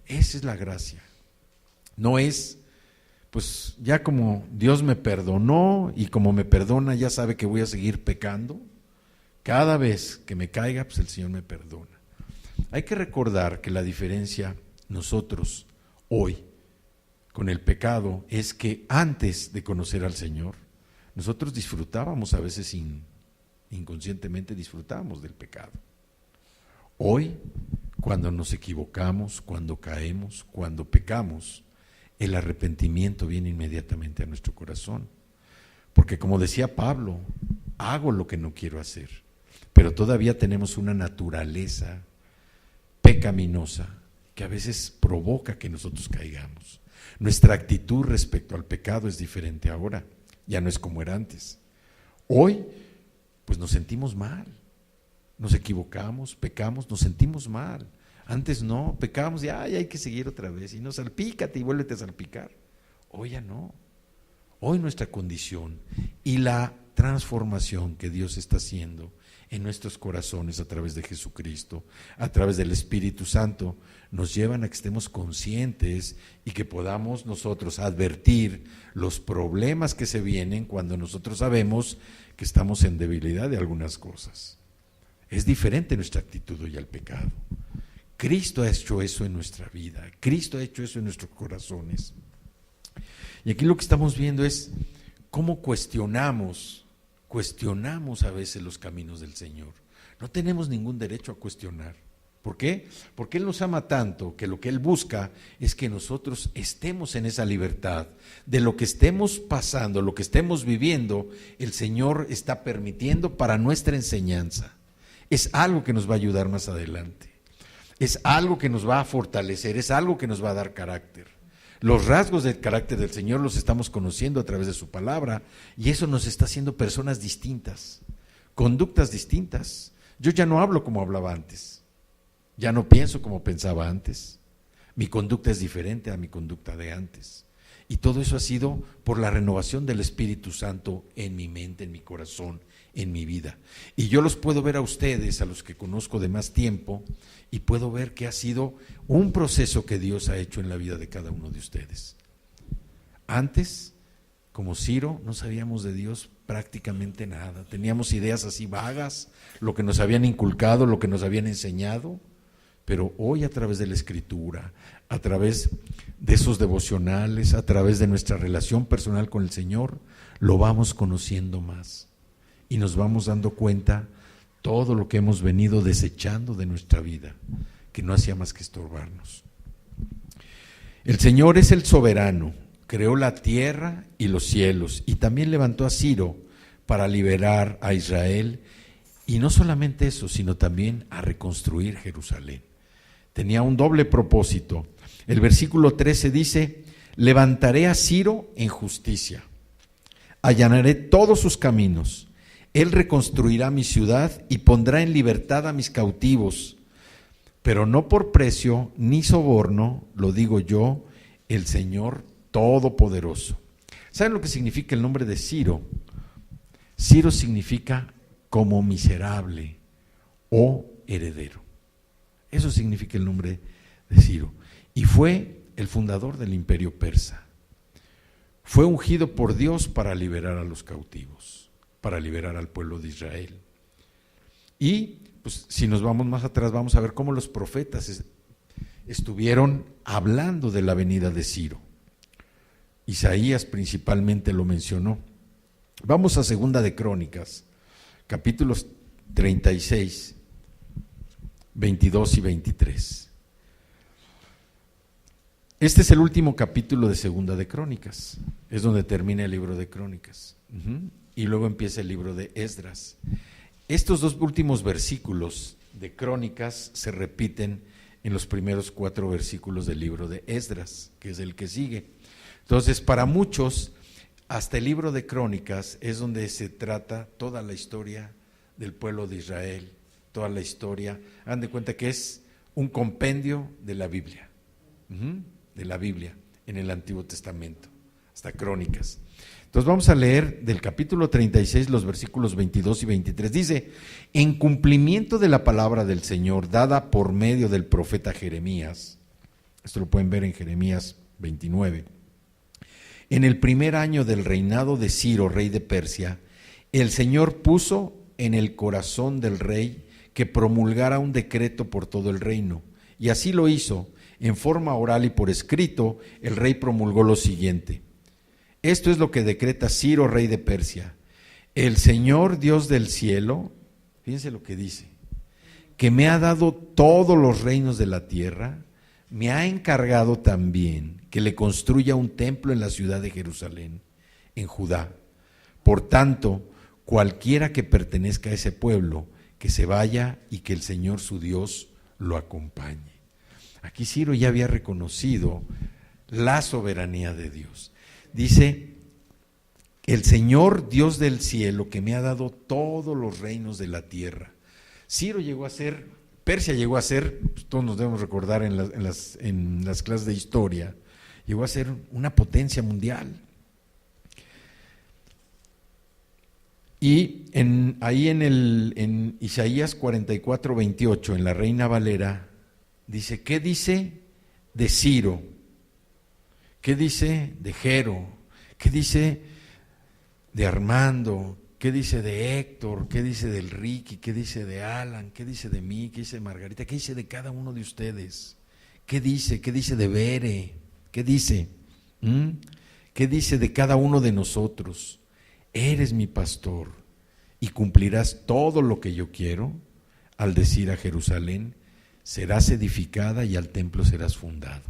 Esa es la gracia. No es, pues ya como Dios me perdonó y como me perdona ya sabe que voy a seguir pecando. Cada vez que me caiga, pues el Señor me perdona. Hay que recordar que la diferencia nosotros hoy con el pecado es que antes de conocer al Señor, nosotros disfrutábamos a veces inconscientemente disfrutábamos del pecado. Hoy, cuando nos equivocamos, cuando caemos, cuando pecamos, el arrepentimiento viene inmediatamente a nuestro corazón. Porque como decía Pablo, hago lo que no quiero hacer, pero todavía tenemos una naturaleza pecaminosa que a veces provoca que nosotros caigamos. Nuestra actitud respecto al pecado es diferente ahora, ya no es como era antes. Hoy, pues nos sentimos mal, nos equivocamos, pecamos, nos sentimos mal. Antes no, pecábamos y hay que seguir otra vez, y no, salpícate y vuélvete a salpicar. Hoy ya no. Hoy nuestra condición y la transformación que Dios está haciendo en nuestros corazones a través de Jesucristo, a través del Espíritu Santo, nos llevan a que estemos conscientes y que podamos nosotros advertir los problemas que se vienen cuando nosotros sabemos que estamos en debilidad de algunas cosas. Es diferente nuestra actitud hoy al pecado. Cristo ha hecho eso en nuestra vida, Cristo ha hecho eso en nuestros corazones. Y aquí lo que estamos viendo es cómo cuestionamos a veces los caminos del Señor. No tenemos ningún derecho a cuestionar. ¿Por qué? Porque Él nos ama tanto que lo que Él busca es que nosotros estemos en esa libertad. De lo que estemos pasando, lo que estemos viviendo, el Señor está permitiendo para nuestra enseñanza. Es algo que nos va a ayudar más adelante. Es algo que nos va a fortalecer, es algo que nos va a dar carácter. Los rasgos del carácter del Señor los estamos conociendo a través de su palabra y eso nos está haciendo personas distintas, conductas distintas. Yo ya no hablo como hablaba antes, ya no pienso como pensaba antes, mi conducta es diferente a mi conducta de antes. Y todo eso ha sido por la renovación del Espíritu Santo en mi mente, en mi corazón, en mi vida. Y yo los puedo ver a ustedes, a los que conozco de más tiempo, y puedo ver que ha sido un proceso que Dios ha hecho en la vida de cada uno de ustedes. Antes, como Ciro, no sabíamos de Dios prácticamente nada. Teníamos ideas así vagas, lo que nos habían inculcado, lo que nos habían enseñado, pero hoy a través de la Escritura, a través de esos devocionales, a través de nuestra relación personal con el Señor, lo vamos conociendo más y nos vamos dando cuenta todo lo que hemos venido desechando de nuestra vida, que no hacía más que estorbarnos. El Señor es el soberano, creó la tierra y los cielos y también levantó a Ciro para liberar a Israel y no solamente eso, sino también a reconstruir Jerusalén. Tenía un doble propósito. El versículo 13 dice: levantaré a Ciro en justicia, allanaré todos sus caminos, él reconstruirá mi ciudad y pondrá en libertad a mis cautivos, pero no por precio ni soborno, lo digo yo, el Señor Todopoderoso. ¿Saben lo que significa el nombre de Ciro? Ciro significa como miserable o heredero. Eso significa el nombre de Ciro. Y fue el fundador del imperio persa. Fue ungido por Dios para liberar a los cautivos, para liberar al pueblo de Israel. Y pues, si nos vamos más atrás, vamos a ver cómo los profetas estuvieron hablando de la venida de Ciro. Isaías principalmente lo mencionó. Vamos a Segunda de Crónicas, capítulos 36, 22 y 23. Este es el último capítulo de Segunda de Crónicas, es donde termina el libro de Crónicas. Y luego empieza el libro de Esdras. Estos dos últimos versículos de Crónicas se repiten en los primeros 4 versículos del libro de Esdras, que es el que sigue. Entonces, para muchos, hasta el libro de Crónicas es donde se trata toda la historia del pueblo de Israel, toda la historia. Hagan de cuenta que es un compendio de la Biblia, en el Antiguo Testamento, hasta Crónicas. Entonces vamos a leer del capítulo 36 los versículos 22 y 23. Dice: en cumplimiento de la palabra del Señor dada por medio del profeta Jeremías, esto lo pueden ver en Jeremías 29, en el primer año del reinado de Ciro, rey de Persia, el Señor puso en el corazón del rey que promulgara un decreto por todo el reino, y así lo hizo. En forma oral y por escrito, el rey promulgó lo siguiente: esto es lo que decreta Ciro, rey de Persia. El Señor Dios del cielo, fíjense lo que dice, que me ha dado todos los reinos de la tierra, me ha encargado también que le construya un templo en la ciudad de Jerusalén, en Judá. Por tanto, cualquiera que pertenezca a ese pueblo, que se vaya y que el Señor su Dios lo acompañe. Aquí Ciro ya había reconocido la soberanía de Dios. Dice: el Señor Dios del cielo que me ha dado todos los reinos de la tierra. Ciro llegó a ser, Persia llegó a ser, pues todos nos debemos recordar en las clases de historia, llegó a ser una potencia mundial. Y ahí en Isaías 44:28, en la Reina Valera, dice: ¿qué dice de Ciro? ¿Qué dice de Jero? ¿Qué dice de Armando? ¿Qué dice de Héctor? ¿Qué dice del Ricky? ¿Qué dice de Alan? ¿Qué dice de mí? ¿Qué dice de Margarita? ¿Qué dice de cada uno de ustedes? ¿Qué dice? ¿Qué dice de Bere? ¿Qué dice? ¿Qué dice de cada uno de nosotros? Eres mi pastor y cumplirás todo lo que yo quiero. Al decir a Jerusalén: serás edificada, y al templo serás fundado.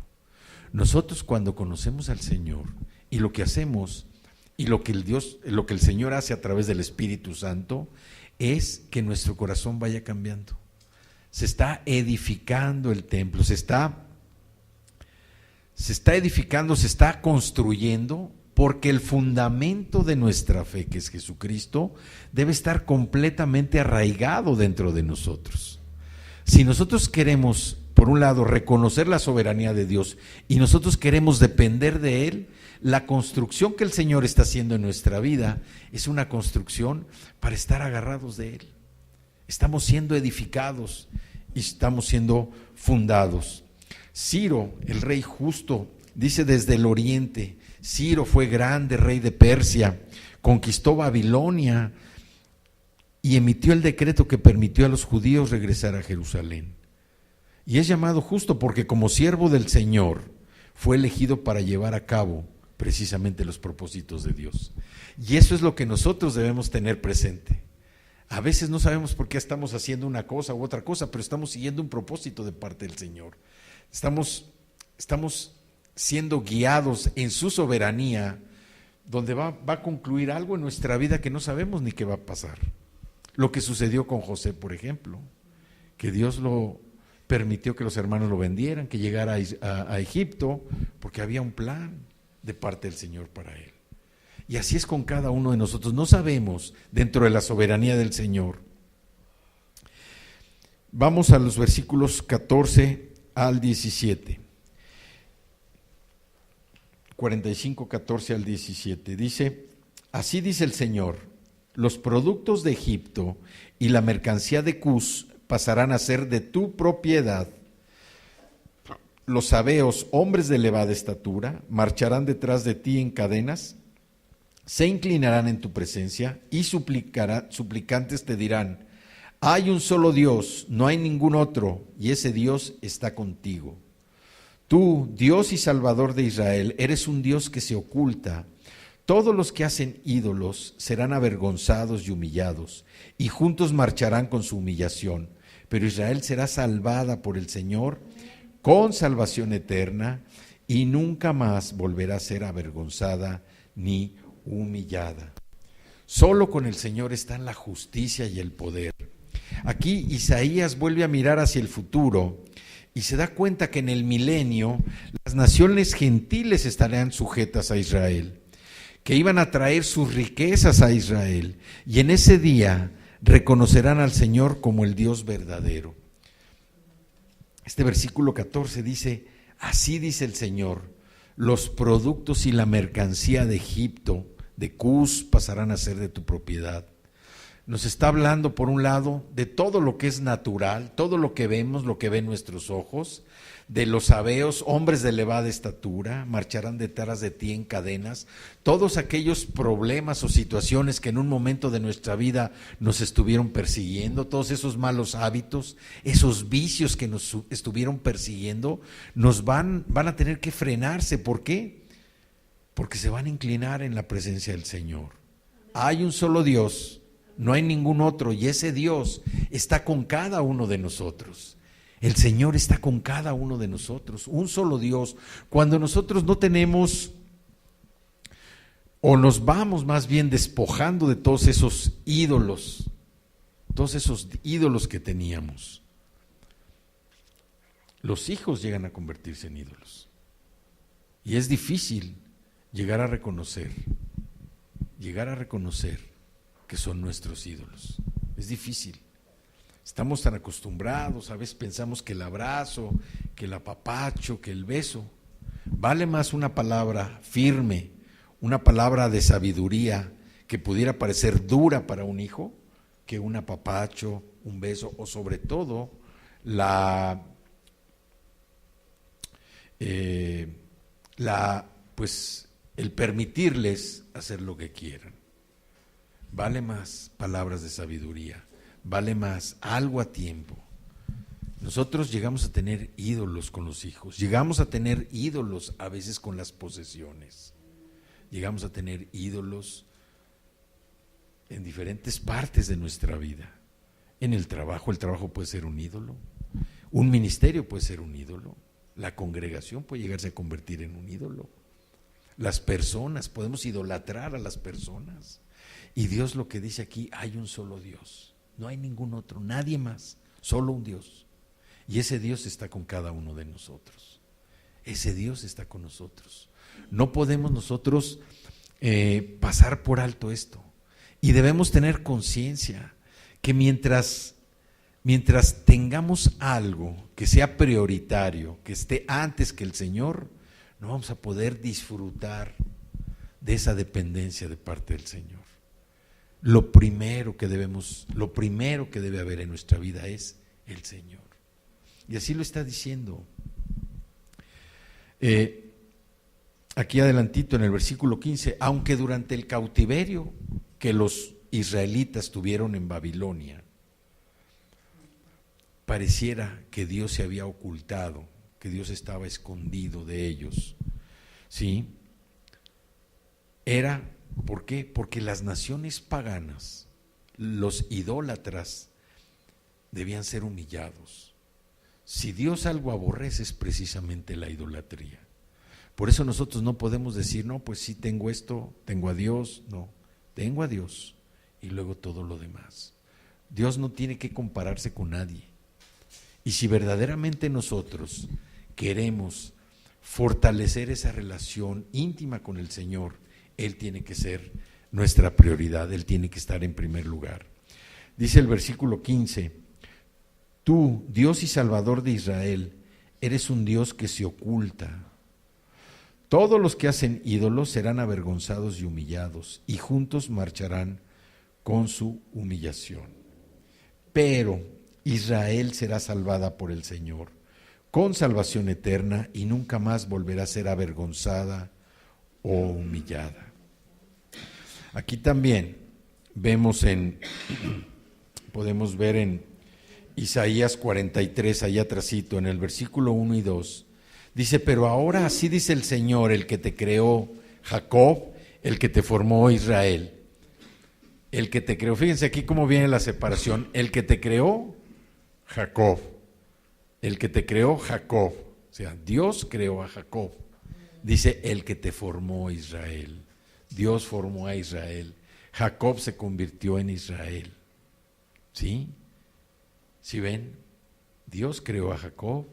Nosotros, cuando conocemos al Señor y lo que hacemos y lo que el Señor hace a través del Espíritu Santo, es que nuestro corazón vaya cambiando. Se está edificando el templo, se está edificando, se está construyendo, porque el fundamento de nuestra fe, que es Jesucristo, debe estar completamente arraigado dentro de nosotros. Si nosotros queremos, por un lado, reconocer la soberanía de Dios y nosotros queremos depender de Él, la construcción que el Señor está haciendo en nuestra vida es una construcción para estar agarrados de Él. Estamos siendo edificados y estamos siendo fundados. Ciro, el rey justo, dice desde el oriente: Ciro fue grande rey de Persia, conquistó Babilonia y emitió el decreto que permitió a los judíos regresar a Jerusalén. Y es llamado justo porque como siervo del Señor fue elegido para llevar a cabo precisamente los propósitos de Dios. Y eso es lo que nosotros debemos tener presente. A veces no sabemos por qué estamos haciendo una cosa u otra cosa, pero estamos siguiendo un propósito de parte del Señor. Estamos siendo guiados en su soberanía, donde va a concluir algo en nuestra vida que no sabemos ni qué va a pasar. Lo que sucedió con José, por ejemplo, que Dios lo permitió que los hermanos lo vendieran, que llegara a Egipto, porque había un plan de parte del Señor para él. Y así es con cada uno de nosotros. No sabemos dentro de la soberanía del Señor. Vamos a los versículos 14 al 17. 45, 14 al 17. Dice: así dice el Señor: los productos de Egipto y la mercancía de Cus pasarán a ser de tu propiedad. Los sabeos, hombres de elevada estatura, marcharán detrás de ti en cadenas, se inclinarán en tu presencia y suplicantes te dirán: hay un solo Dios, no hay ningún otro, y ese Dios está contigo. Tú, Dios y Salvador de Israel, eres un Dios que se oculta. Todos los que hacen ídolos serán avergonzados y humillados, y juntos marcharán con su humillación. Pero Israel será salvada por el Señor con salvación eterna, y nunca más volverá a ser avergonzada ni humillada. Solo con el Señor están la justicia y el poder. Aquí Isaías vuelve a mirar hacia el futuro y se da cuenta que en el milenio las naciones gentiles estarán sujetas a Israel, que iban a traer sus riquezas a Israel, y en ese día reconocerán al Señor como el Dios verdadero. Este versículo 14 dice: así dice el Señor, los productos y la mercancía de Egipto, de Cus, pasarán a ser de tu propiedad. Nos está hablando, por un lado, de todo lo que es natural, todo lo que vemos, lo que ven nuestros ojos, de los sabeos, hombres de elevada estatura, marcharán detrás de ti en cadenas, todos aquellos problemas o situaciones que en un momento de nuestra vida nos estuvieron persiguiendo, todos esos malos hábitos, esos vicios que nos estuvieron persiguiendo, nos van a tener que frenarse. ¿Por qué? Porque se van a inclinar en la presencia del Señor. Hay un solo Dios, no hay ningún otro, y ese Dios está con cada uno de nosotros. El Señor está con cada uno de nosotros, un solo Dios. Cuando nosotros no tenemos, o nos vamos más bien despojando de todos esos ídolos que teníamos, los hijos llegan a convertirse en ídolos. Y es difícil llegar a reconocer que son nuestros ídolos. Es difícil. Estamos tan acostumbrados, a veces pensamos que el abrazo, que el apapacho, que el beso, vale más una palabra firme, una palabra de sabiduría que pudiera parecer dura para un hijo, que un apapacho, un beso, o sobre todo el permitirles hacer lo que quieran. Vale más palabras de sabiduría, vale más algo a tiempo. Nosotros llegamos a tener ídolos con los hijos, llegamos a tener ídolos a veces con las posesiones, llegamos a tener ídolos en diferentes partes de nuestra vida. En el trabajo puede ser un ídolo, un ministerio puede ser un ídolo, la congregación puede llegarse a convertir en un ídolo, las personas, podemos idolatrar a las personas. Y Dios lo que dice aquí: hay un solo Dios, no hay ningún otro, nadie más, solo un Dios. Y ese Dios está con cada uno de nosotros. Ese Dios está con nosotros. No podemos nosotros pasar por alto esto. Y debemos tener conciencia que mientras tengamos algo que sea prioritario, que esté antes que el Señor, no vamos a poder disfrutar de esa dependencia de parte del Señor. Lo primero que debe haber en nuestra vida es el Señor. Y así lo está diciendo. Aquí adelantito en el versículo 15, aunque durante el cautiverio que los israelitas tuvieron en Babilonia, pareciera que Dios se había ocultado, que Dios estaba escondido de ellos, ¿sí? ¿Por qué? Porque las naciones paganas, los idólatras, debían ser humillados. Si Dios algo aborrece es precisamente la idolatría. Por eso nosotros no podemos decir, no, pues sí tengo esto, tengo a Dios. No, tengo a Dios y luego todo lo demás. Dios no tiene que compararse con nadie. Y si verdaderamente nosotros queremos fortalecer esa relación íntima con el Señor, Él tiene que ser nuestra prioridad, Él tiene que estar en primer lugar. Dice el versículo 15, tú, Dios y Salvador de Israel, eres un Dios que se oculta. Todos los que hacen ídolos serán avergonzados y humillados, y juntos marcharán con su humillación. Pero Israel será salvada por el Señor, con salvación eterna, y nunca más volverá a ser avergonzada o humillada. Aquí también podemos ver en Isaías 43, allá atrásito, en el versículo 1 y 2, dice, pero ahora así dice el Señor, el que te creó Jacob, el que te formó Israel. El que te creó, fíjense aquí cómo viene la separación, el que te creó Jacob, el que te creó Jacob, o sea, Dios creó a Jacob, Dice, el que te formó, Israel. Dios formó a Israel. Jacob se convirtió en Israel. ¿Sí? ¿Sí ven? Dios creó a Jacob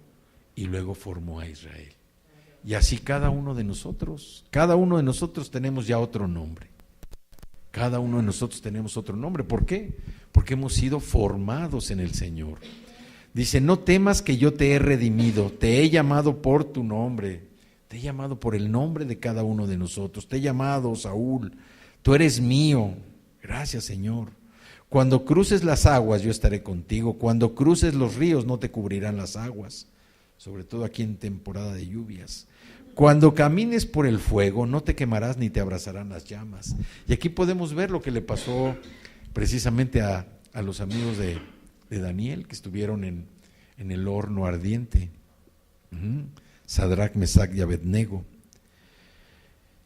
y luego formó a Israel. Y así cada uno de nosotros tenemos ya otro nombre. Cada uno de nosotros tenemos otro nombre. ¿Por qué? Porque hemos sido formados en el Señor. Dice, no temas que yo te he redimido, te he llamado por tu nombre, te he llamado por el nombre de cada uno de nosotros, te he llamado, Saúl, tú eres mío. Gracias, Señor. Cuando cruces las aguas, yo estaré contigo. Cuando cruces los ríos, no te cubrirán las aguas, sobre todo aquí en temporada de lluvias. Cuando camines por el fuego, no te quemarás ni te abrazarán las llamas. Y aquí podemos ver lo que le pasó precisamente a los amigos de Daniel, que estuvieron en el horno ardiente. Sadrach, Mesach y Abednego.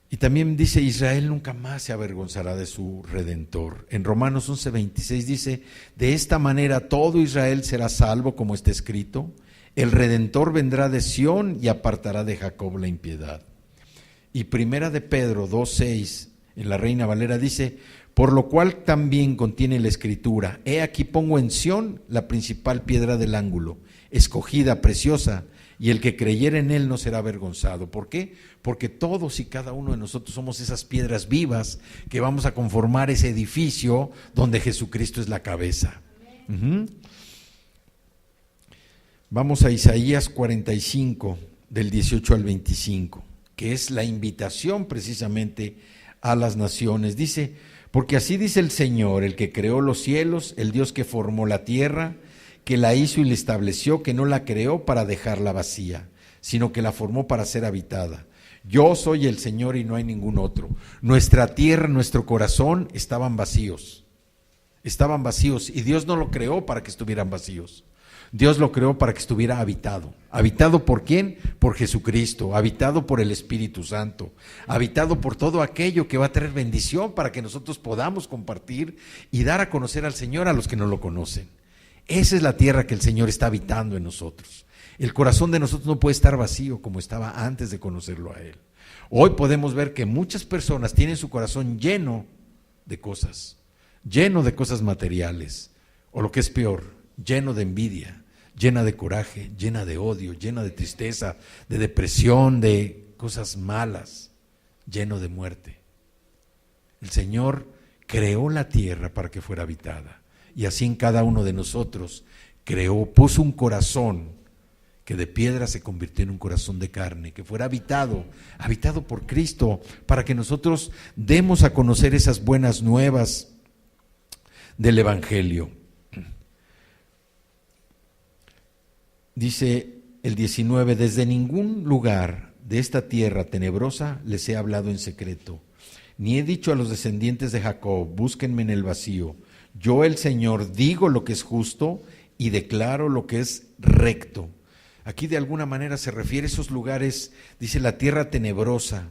Y también dice, Israel nunca más se avergonzará de su Redentor. En Romanos 11:26 dice, de esta manera todo Israel será salvo, como está escrito, el Redentor vendrá de Sión y apartará de Jacob la impiedad. Y primera de Pedro 2:6, en la Reina Valera dice, por lo cual también contiene la escritura, he aquí pongo en Sión la principal piedra del ángulo, escogida, preciosa, y el que creyere en él no será avergonzado. ¿Por qué? Porque todos y cada uno de nosotros somos esas piedras vivas que vamos a conformar ese edificio donde Jesucristo es la cabeza. Vamos a Isaías 45, del 18 al 25, que es la invitación precisamente a las naciones. Dice, porque así dice el Señor, el que creó los cielos, el Dios que formó la tierra, que la hizo y la estableció, que no la creó para dejarla vacía, sino que la formó para ser habitada. Yo soy el Señor y no hay ningún otro. Nuestra tierra, nuestro corazón estaban vacíos y Dios no lo creó para que estuvieran vacíos. Dios lo creó para que estuviera habitado. ¿Habitado por quién? Por Jesucristo, habitado por el Espíritu Santo, habitado por todo aquello que va a traer bendición para que nosotros podamos compartir y dar a conocer al Señor a los que no lo conocen. Esa es la tierra que el Señor está habitando en nosotros. El corazón de nosotros no puede estar vacío como estaba antes de conocerlo a Él. Hoy podemos ver que muchas personas tienen su corazón lleno de cosas materiales, o lo que es peor, lleno de envidia, llena de coraje, llena de odio, llena de tristeza, de depresión, de cosas malas, lleno de muerte. El Señor creó la tierra para que fuera habitada. Y así en cada uno de nosotros puso un corazón que de piedra se convirtió en un corazón de carne, que fuera habitado por Cristo, para que nosotros demos a conocer esas buenas nuevas del Evangelio. Dice el 19, desde ningún lugar de esta tierra tenebrosa les he hablado en secreto, ni he dicho a los descendientes de Jacob, búsquenme en el vacío. Yo, el Señor, digo lo que es justo y declaro lo que es recto. Aquí de alguna manera se refiere a esos lugares, dice la tierra tenebrosa.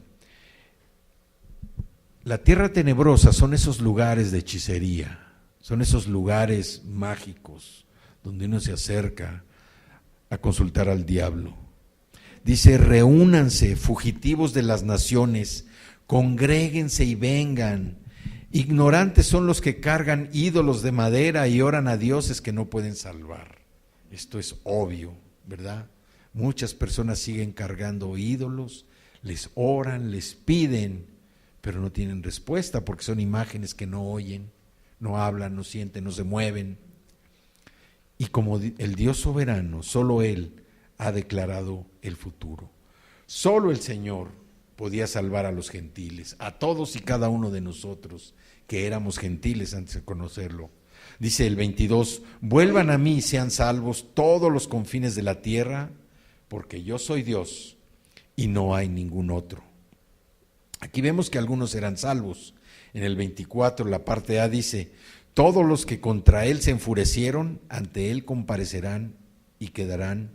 La tierra tenebrosa son esos lugares de hechicería, son esos lugares mágicos donde uno se acerca a consultar al diablo. Dice, reúnanse, fugitivos de las naciones, congréguense y vengan. Ignorantes son los que cargan ídolos de madera y oran a dioses que no pueden salvar. Esto es obvio, ¿verdad? Muchas personas siguen cargando ídolos, les oran, les piden, pero no tienen respuesta porque son imágenes que no oyen, no hablan, no sienten, no se mueven. Y como el Dios soberano, solo Él ha declarado el futuro. Solo el Señor podía salvar a los gentiles, a todos y cada uno de nosotros que éramos gentiles antes de conocerlo. Dice el 22, vuelvan a mí y sean salvos todos los confines de la tierra, porque yo soy Dios y no hay ningún otro. Aquí vemos que algunos eran salvos. En el 24, la parte A dice, todos los que contra él se enfurecieron, ante él comparecerán y quedarán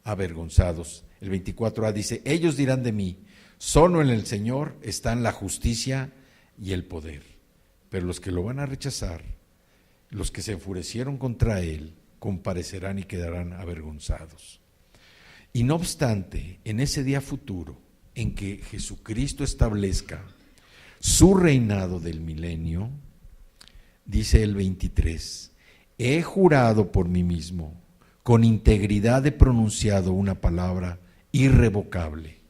avergonzados. El 24A dice, ellos dirán de mí, solo en el Señor están la justicia y el poder. Pero los que lo van a rechazar, los que se enfurecieron contra él, comparecerán y quedarán avergonzados. Y no obstante, en ese día futuro, en que Jesucristo establezca su reinado del milenio, dice el 23, he jurado por mí mismo, con integridad he pronunciado una palabra irrevocable,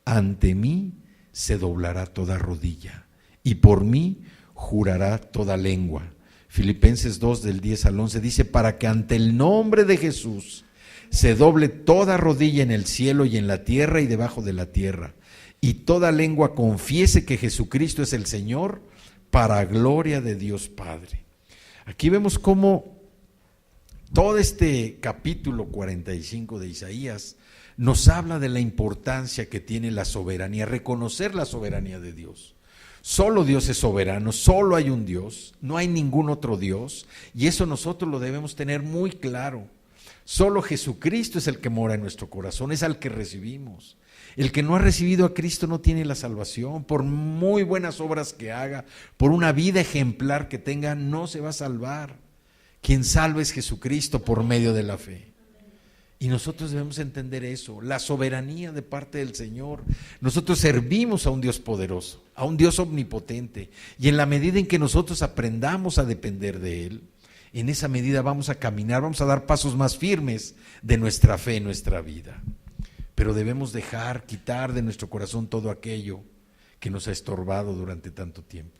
ante mí se doblará toda rodilla y por mí jurará toda lengua. Filipenses 2 del 10 al 11 dice, para que ante el nombre de Jesús se doble toda rodilla en el cielo y en la tierra y debajo de la tierra, y toda lengua confiese que Jesucristo es el Señor, para gloria de Dios Padre. Aquí vemos cómo todo este capítulo 45 de Isaías nos habla de la importancia que tiene la soberanía, reconocer la soberanía de Dios. Solo Dios es soberano, solo hay un Dios, no hay ningún otro Dios, y eso nosotros lo debemos tener muy claro. Solo Jesucristo es el que mora en nuestro corazón, es al que recibimos. El que no ha recibido a Cristo no tiene la salvación, por muy buenas obras que haga, por una vida ejemplar que tenga, no se va a salvar. Quien salva es Jesucristo por medio de la fe. Y nosotros debemos entender eso, la soberanía de parte del Señor. Nosotros servimos a un Dios poderoso, a un Dios omnipotente, y en la medida en que nosotros aprendamos a depender de Él, en esa medida vamos a caminar, vamos a dar pasos más firmes de nuestra fe en nuestra vida. Pero debemos quitar de nuestro corazón todo aquello que nos ha estorbado durante tanto tiempo.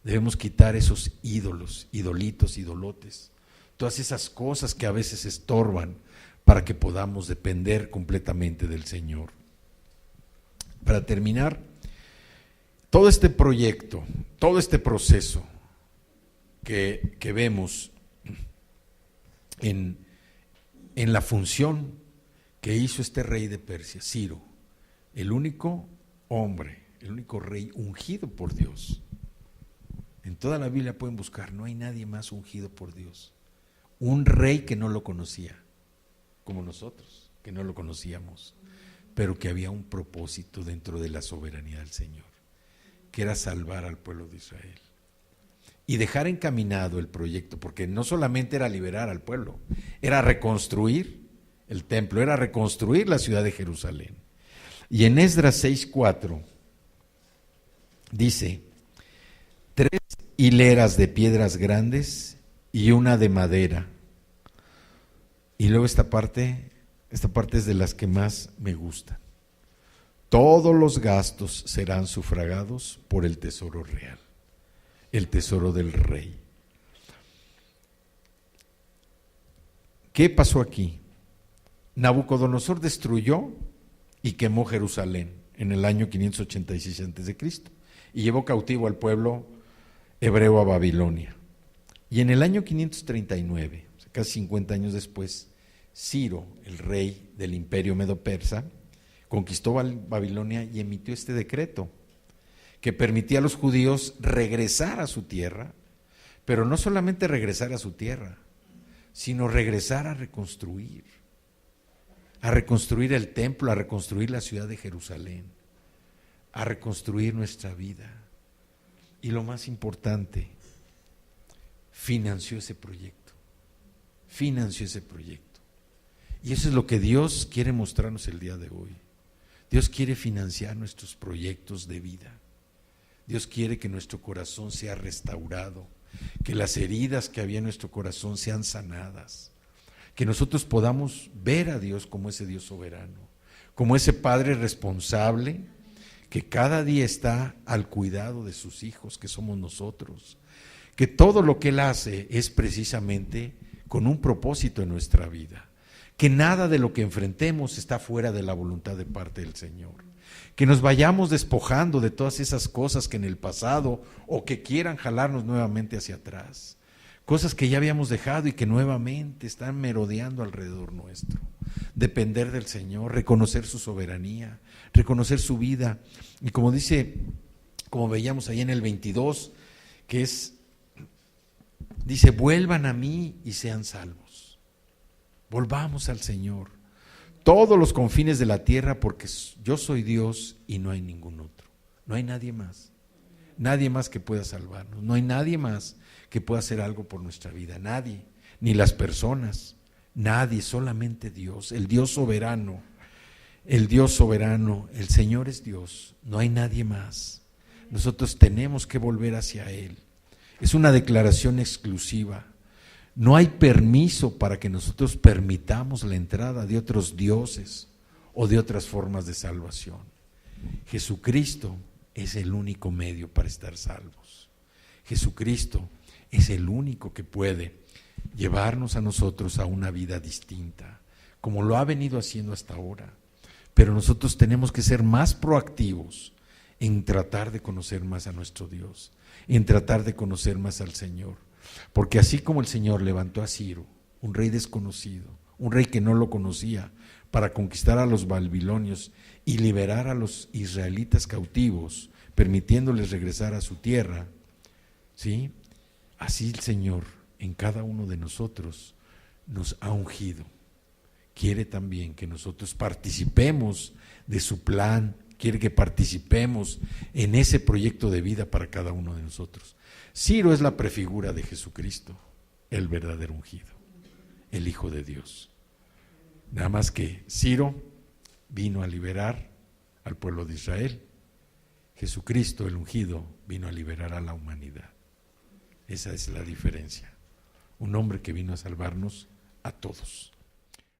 Debemos quitar esos ídolos, idolitos, idolotes, todas esas cosas que a veces estorban para que podamos depender completamente del Señor. Para terminar, todo este proyecto, todo este proceso que vemos en la función que hizo este rey de Persia, Ciro, el único hombre, el único rey ungido por Dios. En toda la Biblia pueden buscar, no hay nadie más ungido por Dios. Un rey que no lo conocía, como nosotros, que no lo conocíamos, pero que había un propósito dentro de la soberanía del Señor, que era salvar al pueblo de Israel. Y dejar encaminado el proyecto, porque no solamente era liberar al pueblo, era reconstruir el templo, era reconstruir la ciudad de Jerusalén. Y en Esdras 6:4 dice, 3 hileras de piedras grandes y una de madera. Y luego esta parte es de las que más me gustan. Todos los gastos serán sufragados por el tesoro real, el tesoro del rey. ¿Qué pasó aquí? Nabucodonosor destruyó y quemó Jerusalén en el año 586 a.C. y llevó cautivo al pueblo hebreo a Babilonia. Y en el año 539, o sea, casi 50 años después, Ciro, el rey del imperio medo-persa, conquistó Babilonia y emitió este decreto que permitía a los judíos regresar a su tierra, pero no solamente regresar a su tierra, sino regresar a reconstruir el templo, a reconstruir la ciudad de Jerusalén, a reconstruir nuestra vida. Y lo más importante, financió ese proyecto. Y eso es lo que Dios quiere mostrarnos el día de hoy. Dios quiere financiar nuestros proyectos de vida. Dios quiere que nuestro corazón sea restaurado, que las heridas que había en nuestro corazón sean sanadas, que nosotros podamos ver a Dios como ese Dios soberano, como ese Padre responsable que cada día está al cuidado de sus hijos, que somos nosotros, que todo lo que Él hace es precisamente con un propósito en nuestra vida, que nada de lo que enfrentemos está fuera de la voluntad de parte del Señor, que nos vayamos despojando de todas esas cosas que en el pasado o que quieran jalarnos nuevamente hacia atrás, cosas que ya habíamos dejado y que nuevamente están merodeando alrededor nuestro. Depender del Señor, reconocer su soberanía, reconocer su vida. Y como veíamos ahí en el 22, dice, vuelvan a mí y sean salvos. Volvamos al Señor, todos los confines de la tierra, porque yo soy Dios y no hay ningún otro. No hay nadie más que pueda salvarnos, no hay nadie más que pueda hacer algo por nuestra vida, nadie, ni las personas, nadie, solamente Dios, el Dios soberano, el Dios soberano, el Señor es Dios, no hay nadie más. Nosotros tenemos que volver hacia Él. Es una declaración exclusiva. No hay permiso para que nosotros permitamos la entrada de otros dioses o de otras formas de salvación. Jesucristo es el único medio para estar salvos. Jesucristo es el único que puede llevarnos a nosotros a una vida distinta, como lo ha venido haciendo hasta ahora. Pero nosotros tenemos que ser más proactivos en tratar de conocer más a nuestro Dios, en tratar de conocer más al Señor. Porque así como el Señor levantó a Ciro, un rey desconocido, un rey que no lo conocía, para conquistar a los babilonios y liberar a los israelitas cautivos, permitiéndoles regresar a su tierra, ¿sí? Así el Señor en cada uno de nosotros nos ha ungido. Quiere también que nosotros participemos de su plan, quiere que participemos en ese proyecto de vida para cada uno de nosotros. Ciro es la prefigura de Jesucristo, el verdadero ungido, el Hijo de Dios. Nada más que Ciro vino a liberar al pueblo de Israel. Jesucristo, el ungido, vino a liberar a la humanidad. Esa es la diferencia. Un hombre que vino a salvarnos a todos.